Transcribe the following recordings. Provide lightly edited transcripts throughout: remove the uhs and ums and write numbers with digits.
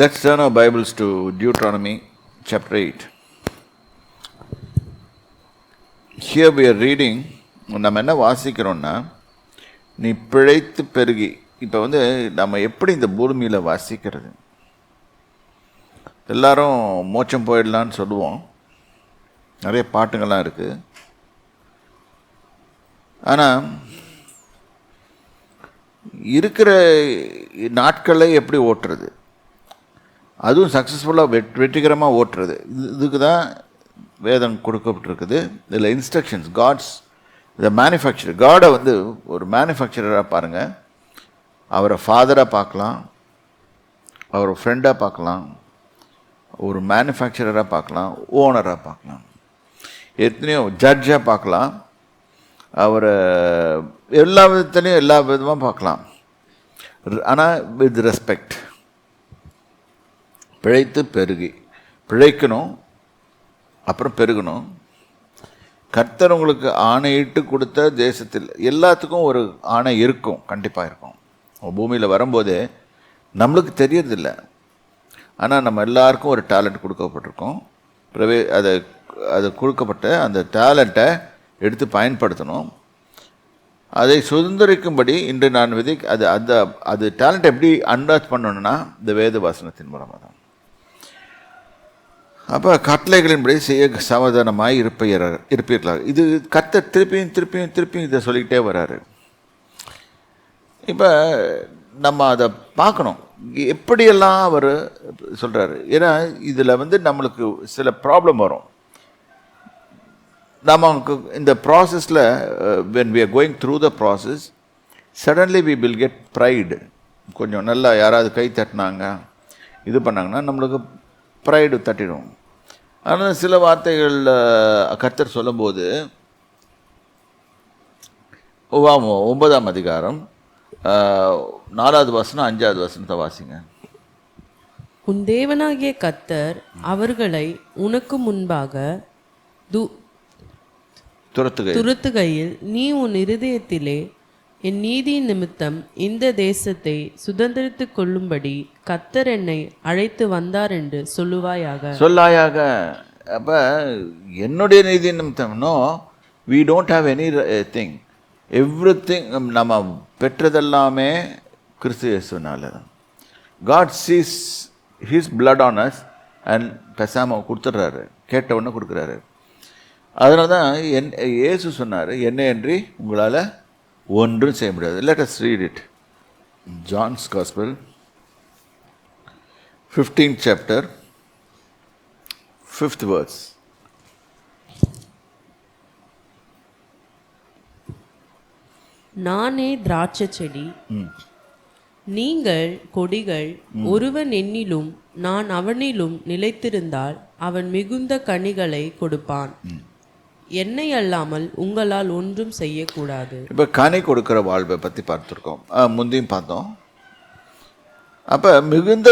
Let's turn our Bibles to Deuteronomy chapter 8. Here we are reading, நம்ம என்ன வாசிக்கிறோம்னா, நீ பிழைத்து பெருகி. இப்போ நம்ம எப்படி இந்த பூமியில் வாசிக்கிறது? எல்லாரும் மோட்சம் போயிடலான்னு சொல்லுவோம், நிறைய பாட்டுங்கள்லாம் இருக்குது. ஆனால் இருக்கிற நாட்களை எப்படி ஓட்டுறது, அதுவும் சக்ஸஸ்ஃபுல்லாக வெற்றிகரமாக ஓட்டுறது, இதுக்கு தான் வேதம் கொடுக்கப்பட்டிருக்குது. இதில் இன்ஸ்ட்ரக்ஷன்ஸ், த மேனுஃபேக்சரர், காடை ஒரு மேனுஃபேக்சரராக பாருங்கள். அவரை ஃபாதராக பார்க்கலாம், அவரை ஃப்ரெண்டாக பார்க்கலாம், ஒரு மேனுஃபேக்சரராக பார்க்கலாம், ஓனராக பார்க்கலாம், எத்தனையோ ஜட்ஜாக பார்க்கலாம், அவரை எல்லா விதத்துலேயும் எல்லா விதமாக பார்க்கலாம். ஆனால் வித் ரெஸ்பெக்ட். பிழைத்து பெருகி, பிழைக்கணும், அப்புறம் பெருகணும். கர்த்தர் உங்களுக்கு ஆணையிட்டு கொடுத்த தேசத்தில் எல்லாத்துக்கும் ஒரு ஆணை இருக்கும், கண்டிப்பாக இருக்கும். பூமியில் வரும்போதே நம்மளுக்கு தெரியறதில்ல, ஆனால் நம்ம எல்லாருக்கும் ஒரு டேலண்ட் கொடுக்கப்பட்டிருக்கோம். அது கொடுக்கப்பட்ட அந்த டேலண்ட்டை எடுத்து பயன்படுத்தணும். அதை சுதந்திரிக்கும்படி இன்று நான் அது டேலண்ட் எப்படி அன்லாக் பண்ணணும்னா இந்த வேத வாசனத்தின் மூலமாக தான். அப்போ கட்டளைகளின்படி செய்ய சமாதானமாய் இருப்பீர்களாக. இது கர்த்தர் திருப்பியும் இதை சொல்லிக்கிட்டே வர்றாரு. இப்போ நம்ம அதை பார்க்கணும், எப்படியெல்லாம் அவர் சொல்கிறாரு. ஏன்னா இதில் நம்மளுக்கு சில ப்ராப்ளம் வரும். நமக்கு இந்த ப்ராசஸில் when we are going through the process, suddenly we will get pride. கொஞ்சம் நல்லா யாராவது கை தட்டினாங்க, இது பண்ணாங்கன்னா நம்மளுக்கு ப்ரைடு தட்டிடும். ஆனால் சில வார்த்தைகள் கர்த்தர் சொல்லும்போது, 9ஆம் அதிகாரம் 4வது வசனம் 5வது வசனத்தை வாசிங்க. உன் தேவனாகிய கர்த்தர் அவர்களை உனக்கு முன்பாக துரத்துகையில் நீ உன் இருதயத்திலே என் நீதி நிமித்தம் இந்த தேசத்தை சுதந்திரித்துக் கொள்ளும்படி கர்த்தர் என்னை அழைத்து வந்தார் என்று சொல்லாயாக. அப்போ என்னுடைய நீதி நிமித்தம், no, we don't have anything. Everything நம்ம பெற்றதெல்லாமே கிறிஸ்து இயேசுனால தான். God sees his blood on us and பேசாமல் கொடுத்துட்றாரு, கேட்டவுடனே கொடுக்குறாரு. அதனால தான் இயேசு சொன்னார், என்னையன்றி உங்களால் ஒன்றும் செய்ய முடியாது. Let us read it. John's Gospel, 15th chapter, 5th verse. நானே திராட்சை செடி, நீங்கள் கொடிகள். ஒருவன் என்னிலும் நான் அவனிலும் நிலைத்திருந்தால் அவன் மிகுந்த கனிகளை கொடுப்பான். என்னை அல்லாமல் உங்களால் ஒன்றும் செய்யக்கூடாது. இப்போ கனி கொடுக்குற வாழ்வை பற்றி பார்த்துருக்கோம், முந்தையும் பார்த்தோம். அப்போ மிகுந்த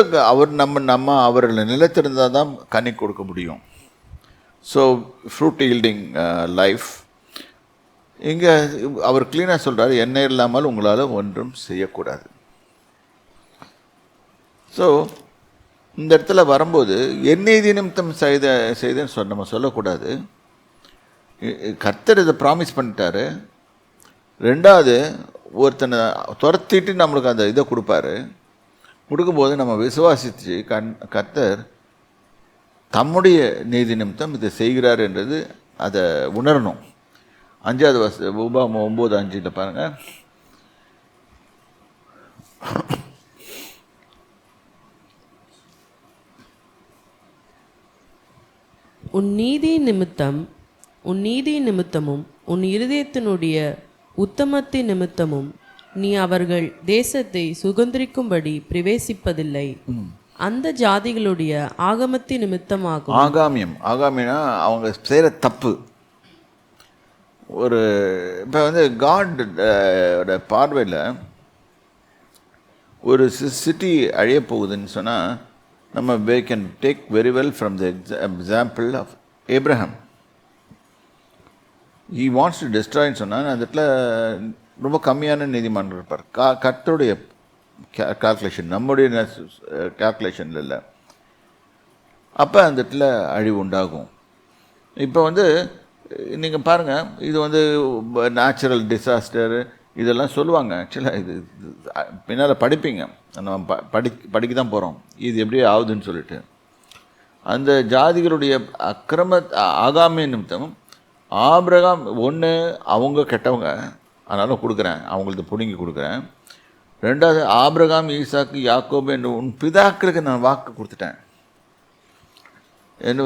நம்ம அவர்களை நிலைத்திருந்தால் தான் கனி கொடுக்க முடியும். So fruit yielding life. இங்கே அவர் கிளீனாக சொல்கிறார், என்னை இல்லாமல் உங்களால் ஒன்றும் செய்யக்கூடாது. ஸோ இந்த இடத்துல வரும்போது என்னை நிமித்தம் செய்தேன்னு நம்ம சொல்லக்கூடாது. கர்த்தர் இதை ப்ராமிஸ் பண்ணிட்டாரு. ரெண்டாவது, ஒருத்தனை துரத்திட்டு நம்மளுக்கு அந்த இதை கொடுக்கும்போது நம்ம விசுவாசித்து கர்த்தர் தம்முடைய நீதி நிமித்தம் இதை செய்கிறார் என்றது அதை உணரணும். 5வது வசனம், உபாகமம் 9:5 பாருங்கள். உன் நீதி நிமித்தமும் உன் இருதயத்தினுடைய உத்தமத்தின் நிமித்தமும் நீ அவர்கள் தேசத்தை சுதந்திரிக்கும்படி பிரவேசிப்பதில்லை. அந்த ஜாதிகளுடைய ஆகமத்தின் நிமித்தமாகும். ஆகாமியம்னா அவங்க செய்கிற தப்பு. ஒரு இப்போ காட் பார்வையில் ஒரு சிட்டி அழிய போகுதுன்னு சொன்னால் நம்ம we can take very well from the example of Abraham. He wants to destroy சொன்னால் அந்த இடத்துல ரொம்ப கம்மியான நீதிமான்கள் இருப்பார். கர்த்தருடைய கால்குலேஷன், நம்முடைய கால்குலேஷனில் இல்லை. அப்போ அந்த இடத்துல அழிவு உண்டாகும். இப்போ வந்து நீங்கள் பாருங்கள், இது வந்து நேச்சுரல் டிசாஸ்டர் இதெல்லாம் சொல்லுவாங்க. ஆக்சுவலாக இது பின்னால் படிப்பீங்க, நம்ம படிக்க தான் போகிறோம் இது எப்படி ஆகுதுன்னு சொல்லிட்டு. அந்த ஜாதிகளுடைய ஆகாமிய நிமித்தம் ஆபிரகாம் ஒன்று, அவங்க கெட்டவங்க, அதனால் கொடுக்குறேன், அவங்களுக்கு பிடுங்கி கொடுக்குறேன். ரெண்டாவது, ஆபிரகாம், ஈசாக்கு, யாக்கோபு என்று உன் பிதாக்களுக்கு நான் வாக்கு கொடுத்துட்டேன். என்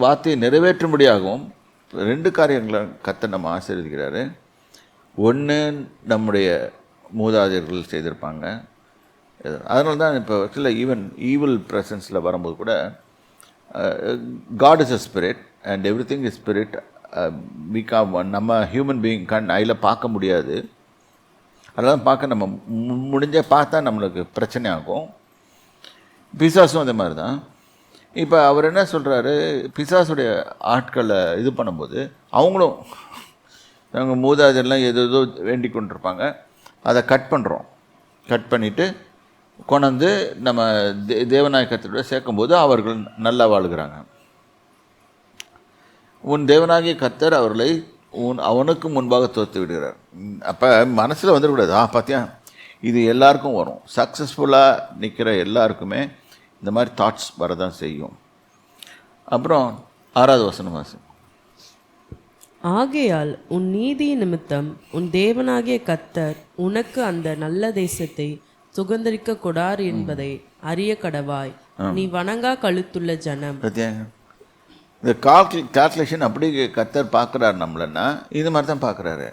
வார்த்தையை நிறைவேற்றும்படியாகவும் 2 காரியங்களை கர்த்தர் நம்ம ஆசீர்வதிக்கிறாரு. ஒன்று, நம்முடைய மூதாதையர்கள் செய்திருப்பாங்க. அதனால தான் இப்போ ஆக்சுவலாக ஈவில் ப்ரெசன்ஸில் வரும்போது கூட God is a spirit and everything is spirit. நம்ம ஹியூமன் பீயிங் அதில் பார்க்க முடியாது. அதெல்லாம் பார்க்க நம்ம முடிஞ்ச பார்த்தா நம்மளுக்கு பிரச்சனை ஆகும். பிசாசும் அதே மாதிரி தான். இப்போ அவர் என்ன சொல்கிறாரு, பிசாசுடைய ஆட்களை இது பண்ணும்போது அவங்களும் அவங்க மூதாதையெல்லாம் ஏதோ வேண்டி கொண்டிருப்பாங்க, அதை கட் பண்ணுறோம். கட் பண்ணிவிட்டு கொண்டாந்து நம்ம தேவநாயகத்தோட சேர்க்கும்போது அவர்கள் நல்லா வாழுகிறாங்க. உன் தேவனாகிய கர்த்தர் அவர்களை அவனுக்கு முன்பாக தோற்று விடுகிறார். அப்போ மனசில் வந்துடக்கூடாது, பார்த்தியா இது எல்லாருக்கும் வரும். சக்ஸஸ்ஃபுல்லாக நிற்கிற எல்லாருக்குமே இந்த மாதிரி தாட்ஸ் வரதான் செய்யும். அப்புறம் 6வது வசனம் வாசி. ஆகையால் உன் நீதி நிமித்தம் உன் தேவனாகிய கர்த்தர் உனக்கு அந்த நல்ல தேசத்தை சுகந்தரிக்க கொடார் என்பதை அறிய கடவாய். நீ வணங்கா கழுத்துள்ள ஜனம். இந்த கால்குலேஷன் அப்படி கர்த்தர் பார்க்குறாரு நம்மளன்னா, இது மாதிரி தான் பார்க்குறாரு.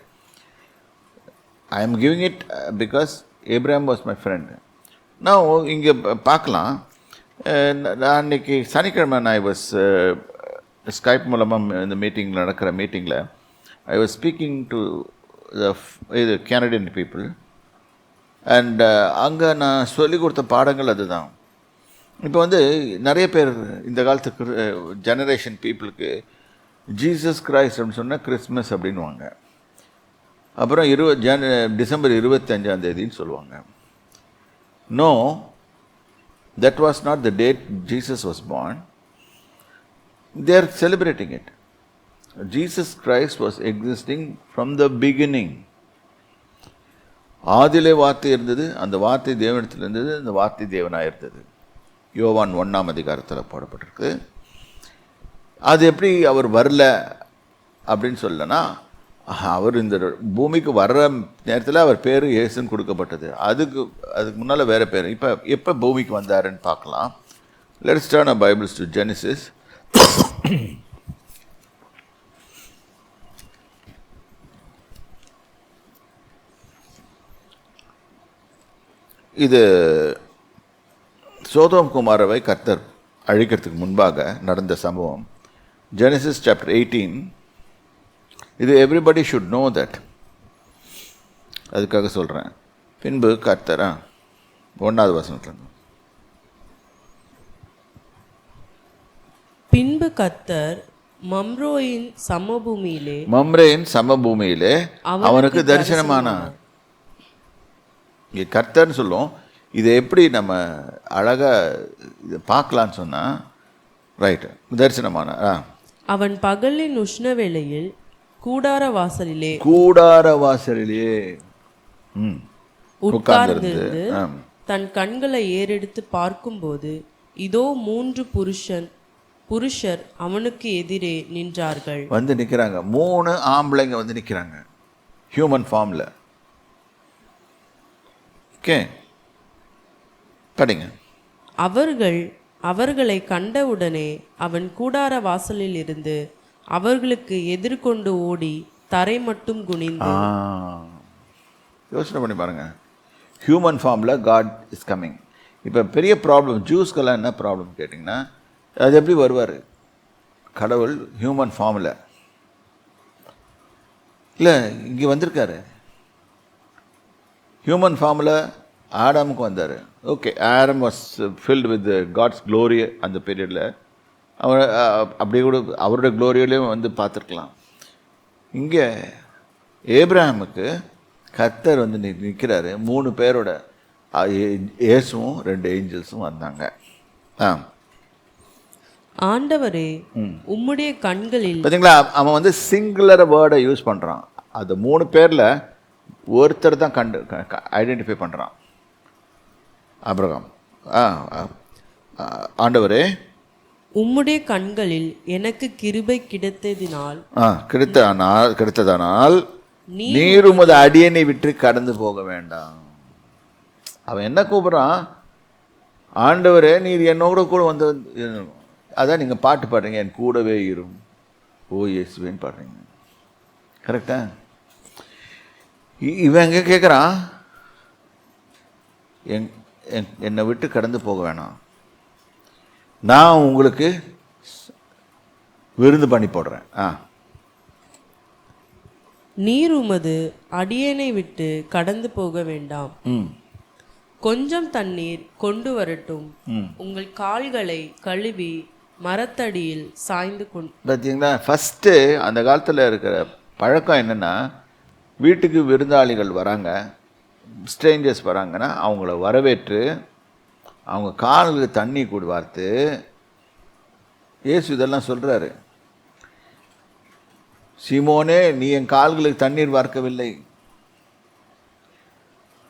I am giving it because Abraham was my friend. நான் இங்கே பார்க்கலாம். நான் அன்றைக்கி சனிக்கிழமை நான் ஸ்கைப் மூலமாக இந்த மீட்டிங்கில் நடக்கிற மீட்டிங்கில் ஐ வாஸ் ஸ்பீக்கிங் டு இது கேனடியன் பீப்புள். அண்ட் அங்கே நான் சொல்லிக் கொடுத்த பாடங்கள் அதுதான். இப்போ வந்து நிறைய பேர் இந்த காலத்துக்கு ஜெனரேஷன் பீப்புளுக்கு ஜீசஸ் கிரைஸ்ட் அப்படின்னு சொன்னால் கிறிஸ்மஸ் அப்படின்வாங்க. அப்புறம் டிசம்பர் 25 சொல்லுவாங்க. No, that was not the date Jesus was born. They are celebrating it. Jesus Christ was existing from the beginning. ஆதிலே வார்த்தை இருந்தது, அந்த வார்த்தை தேவனிடத்தில் இருந்தது, அந்த வார்த்தை தேவனாக இருந்தது. யோவான் 1ஆம் அதிகாரத்தில் போடப்பட்டிருக்கு. அது எப்படி அவர் வரல அப்படின்னு சொல்லனா, அவர் இந்த பூமிக்கு வர்ற நேரத்தில் அவர் பேர் இயேசுன்னு கொடுக்கப்பட்டது. அதுக்கு முன்னால் வேறு பேர். எப்போ பூமிக்கு வந்தாருன்னு பார்க்கலாம். Let's turn our Bibles to Genesis. இது சோதோம் குமாரவை கர்த்தர் அழிக்கிறதுக்கு முன்பாக நடந்த சம்பவம். Genesis chapter 18. இது எவ்ரிபடி ஷுட் நோ தட். அதுக்காக சொல்கிறேன். பின்பு கர்த்தரா 1வது வசனத்தில், பின்பு கர்த்தர் மம்ரேயின் சமபூமியிலே அவனுக்கு தரிசனமானார். இங்கே கர்த்தர்னு சொல்லும். இதை எப்படி நம்ம அழகாக இதை பார்க்கலான்னு சொன்னால், ரைட்டு, தரிசனமானார். அவன் பகலின் உஷ்ண வேளையில் கூடார வாசலிலே உட்கார்ந்திருந்து தன் கண்களை ஏறெடுத்து பார்க்கும்போது இதோ 3 புருஷர் அவனுக்கு எதிரே நின்றார்கள். வந்து நிற்கிறாங்க. 3 ஆம்பளைங்க வந்து நிற்கிறாங்க ஹியூமன் ஃபார்மில். ஓகே, படிங்க. அவர்களை கண்டவுடனே அவன் கூடார வாசலில் இருந்து அவர்களுக்கு எதிர்கொண்டு ஓடி தரை மட்டும் குனிந்து. யோசனை பண்ணி பாருங்க, ஹியூமன் ஃபார்மில் காட் இஸ் கம்மிங். இப்போ பெரிய ப்ராப்ளம் ஜூஸ்க்கெல்லாம் என்ன ப்ராப்ளம் கேட்டிங்கன்னா, அது எப்படி வருவார் கடவுள் ஹியூமன் ஃபார்மில்? இல்லை, இங்கே வந்திருக்காரு ஹியூமன் ஃபார்மில். ஆடாமுக்கு வந்தார். Okay, Adam was filled with God's glory. அந்த பீரியடில் அவர் அப்படியே கூட அவருடைய க்ளோரியிலையும் வந்து பார்த்துருக்கலாம். இங்கே ஏப்ரஹாமுக்கு கர்த்தர் வந்து நிற்கிறாரு 3 பேரோட. இயேசுவும் 2 ஏஞ்சல்ஸும் வந்தாங்க. ஆண்டவரே உம்முடைய கண்களில். பார்த்தீங்களா, அவன் வந்து சிங்குலர் வேர்டை யூஸ் பண்ணுறான். அது 3 பேரில் ஒருத்தர் தான் ஐடென்டிஃபை பண்ணுறான். ஆபிரகாம், ஆண்டவரே உம்முடைய கண்களில் எனக்கு கிருபை கிடைத்ததினால் கிடைத்ததானால் நீர் உமது அடியனை விட்டு கடந்து போக வேண்டாம். அவன் என்ன கூப்பிட்றான்? ஆண்டவரே நீர் என்னோட கூட வந்து, அதான் நீங்கள் பாட்டு பாடுறீங்க, என் கூடவே இரும் ஓ இயேசுவேன்னு பாடுறீங்க. கரெக்டா? இவன் எங்கே கேட்குறான்? என்னை விட்டு கடந்து போக வேணாம், நான் உங்களுக்கு விருந்து பண்ணி போடுறேன். நீர் உமது அடியனை விட்டு கடந்து போக வேண்டாம், கொஞ்சம் தண்ணீர் கொண்டு வரட்டும், உங்கள் கால்களை கழுவி மரத்தடியில் சாய்ந்து கொண்டு. பார்த்தீங்களா, ஃபஸ்ட்டு அந்த காலத்தில் இருக்கிற பழக்கம் என்னென்னா, வீட்டுக்கு விருந்தாளிகள் வராங்க, ஸ்ட்ரேஞ்சர்ஸ் வராங்கன்னா அவங்கள வரவேற்று அவங்க காலுக்கு தண்ணி கூட வார்த்து, இயேசு இதெல்லாம் சொல்கிறாரு. சீமோனே, நீ என் கால்களுக்கு தண்ணீர் வார்க்கவில்லை,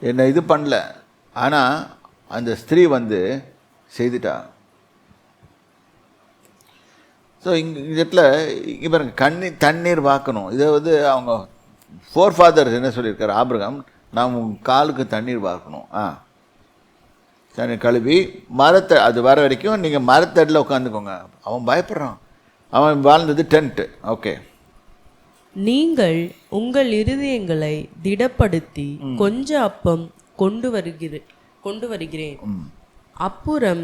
என்னை இது பண்ணல, ஆனால் அந்த ஸ்திரீ வந்து செய்துட்டா. ஸோ இடத்துல இவங்க தண்ணீர் வார்க்கணும். இதை வந்து அவங்க ஃபோர்ஃபாதர்ஸ் என்ன சொல்லியிருக்காரு? ஆபிரகாம், நான் உன் காலுக்கு தண்ணீர் வார்க்கணும், தண்ணீர் கழுவி மரத்தை, அது வர வரைக்கும் நீங்கள் மரத்தடியில் உட்காந்துக்கோங்க. அவன் பயப்படுறான். அவன் வாழ்ந்தது டென்ட்டு. ஓகே, நீங்கள் உங்கள் இருதயங்களை திடப்படுத்தி கொஞ்சம் அப்பம் கொண்டு வருகிறேன், அப்புறம்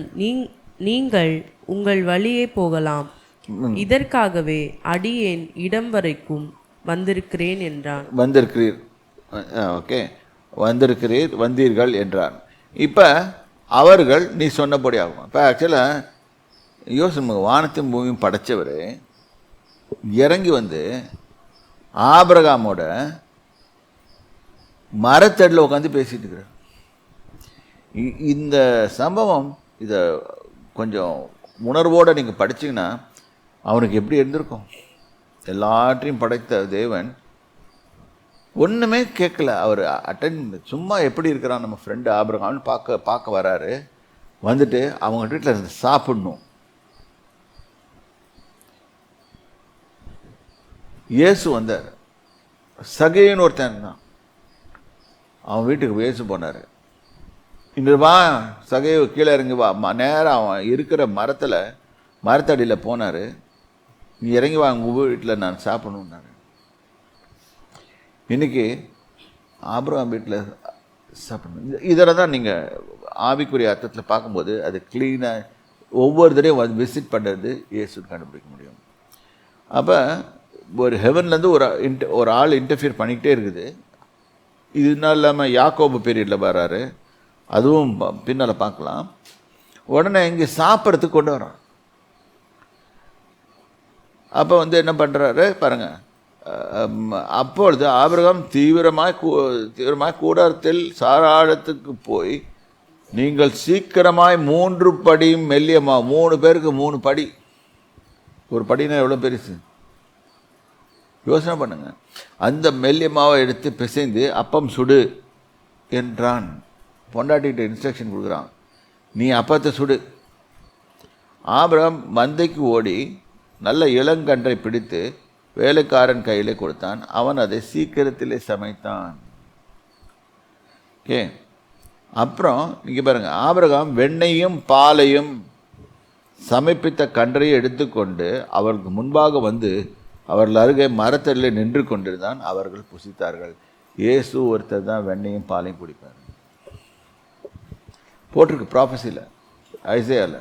நீங்கள் உங்கள் வழியே போகலாம், இதற்காகவே அடியேன் இடம் வரைக்கும் வந்திருக்கிறேன் என்றான். வந்தீர்கள் என்றான். இப்போ அவர்கள் நீ சொன்னபடி ஆகும். இப்போ ஆக்சுவலாக யோசனை, வானத்தையும் பூமியும் படைத்தவர் இறங்கி வந்து ஆபிரகாமோட மரத்தடியில் உட்காந்து பேசிட்டு இருக்கிறார். இந்த சம்பவம், இதை கொஞ்சம் உணர்வோடு நீங்கள் படிச்சிங்கன்னா அவனுக்கு எப்படி இருந்திருக்கும்? எல்லாற்றையும் படைத்த தேவன் ஒன்றுமே கேட்கல. அவர் சும்மா எப்படி இருக்கிறான் நம்ம ஃப்ரெண்டு ஆபிரகாம்னு பார்க்க வராரு. வந்துட்டு அவங்க வீட்டில் இருந்து சாப்பிடணும். இயேசு வந்தார். சகேன்னு ஒருத்தன் தான், அவன் வீட்டுக்கு இயேசு போனார். இன்று வா சகே, கீழே இறங்கி வா. நேராக அவன் இருக்கிற மரத்தடியில் போனார். நீ இறங்கி வா, உங்கள் வீட்டில் நான் சாப்பிடணுன்னாரு. இன்றைக்கி ஆபிரகாம் வீட்டில் சாப்பிடணும். இதில் தான் நீங்கள் ஆவிக்குரிய அர்த்தத்தில் பார்க்கும்போது அது க்ளீனாக ஒவ்வொரு தடையும் விசிட் பண்ணுறது இயேசுன்னு கண்டுபிடிக்க முடியும். அப்போ ஒரு ஹெவன்லேருந்து ஒரு ஆள் இன்டர்ஃபியர் பண்ணிக்கிட்டே இருக்குது. இதுனால இல்லாமல் யாக்கோபு பீரியடில் வராரு, அதுவும் பின்னால் பார்க்கலாம். உடனே இங்கே சாப்பிட்றதுக்கு கொண்டு வரான். அப்போ வந்து என்ன பண்ணுறாரு பாருங்கள். அப்பொழுது ஆபிரகாம் தீவிரமாய் கூடாரத்தில் சாராளத்துக்கு போய், நீங்கள் சீக்கிரமாய் 3 படியும் மெல்லியமா, 3 பேருக்கு 3 படி. ஒரு படினா எவ்வளோ பெருசு யோசனை பண்ணுங்க. அந்த மெல்லியமாவை எடுத்து பிசைந்து அப்பம் சுடு என்றான். பொண்டாட்டிகிட்ட இன்ஸ்ட்ரக்ஷன் கொடுக்குறான், நீ அப்பத்தை சுடு. ஆபிரகாம் மந்தைக்கு ஓடி நல்ல இளங்கன்றை பிடித்து வேலைக்காரன் கையில் கொடுத்தான். அவன் அதை சீக்கிரத்திலே சமைத்தான். ஓகே, அப்புறம் நீங்கள் பாருங்கள், ஆபிரகாம் வெண்ணையும் பாலையும் சமைப்பித்த கன்றையை எடுத்துக்கொண்டு அவர்களுக்கு முன்பாக வந்து அவர்கள் அருகே மரத்தடியில் நின்று கொண்டிருந்தான். அவர்கள் புசித்தார்கள். இயேசு ஒருத்தர் தான் வெண்ணையும் பாலையும் குடிப்பார். போட்டிருக்கு ப்ராஃபஸியில், ஐசையாவில்.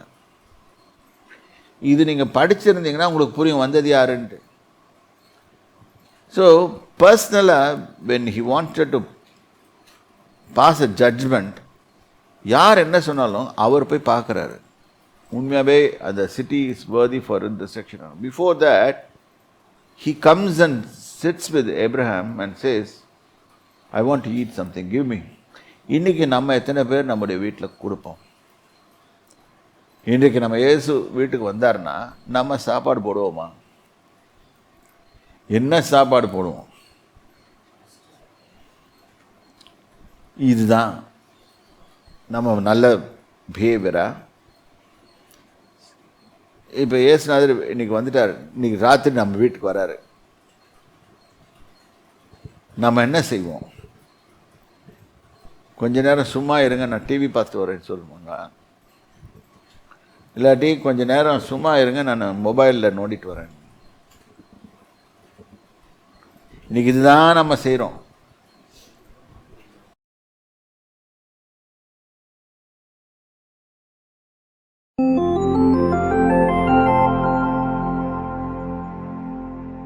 இது நீங்கள் படிச்சிருந்தீங்கன்னா உங்களுக்கு புரியும் வந்தது யாருன்ட்டு. ஸோ பர்சனலாக when he wanted to pass a judgment, யார் என்ன சொன்னாலும் அவர் போய் பார்க்குறாரு. உண்மையாகவே அந்த city is worthy for intersection. Before that he comes and sits with Abraham and says, I want to eat something, give me. இன்றைக்கி நம்ம எத்தனை பேர் நம்முடைய வீட்டில் கொடுப்போம்? இன்றைக்கு நம்ம இயேசு வீட்டுக்கு வந்தார்னா நம்ம சாப்பாடு போடுவோமா? என்ன சாப்பாடு போடுவோம்? இதுதான் நம்ம நல்ல பிஹேவியரா? இப்போ இயேசுநாதர் இன்னைக்கு வந்துட்டார், இன்னைக்கு ராத்திரி நம்ம வீட்டுக்கு வராரு, நம்ம என்ன செய்வோம்? கொஞ்ச நேரம் சும்மா இருங்க, நான் டிவி பார்த்துட்டு வரேன்னு சொல்லுவாங்க. இல்லாட்டி கொஞ்ச நேரம் சும்மா இருங்க, நான் மொபைலில் நோண்டிட்டு வரேன். இன்னைக்கு இதுதான் நம்ம செய்கிறோம்.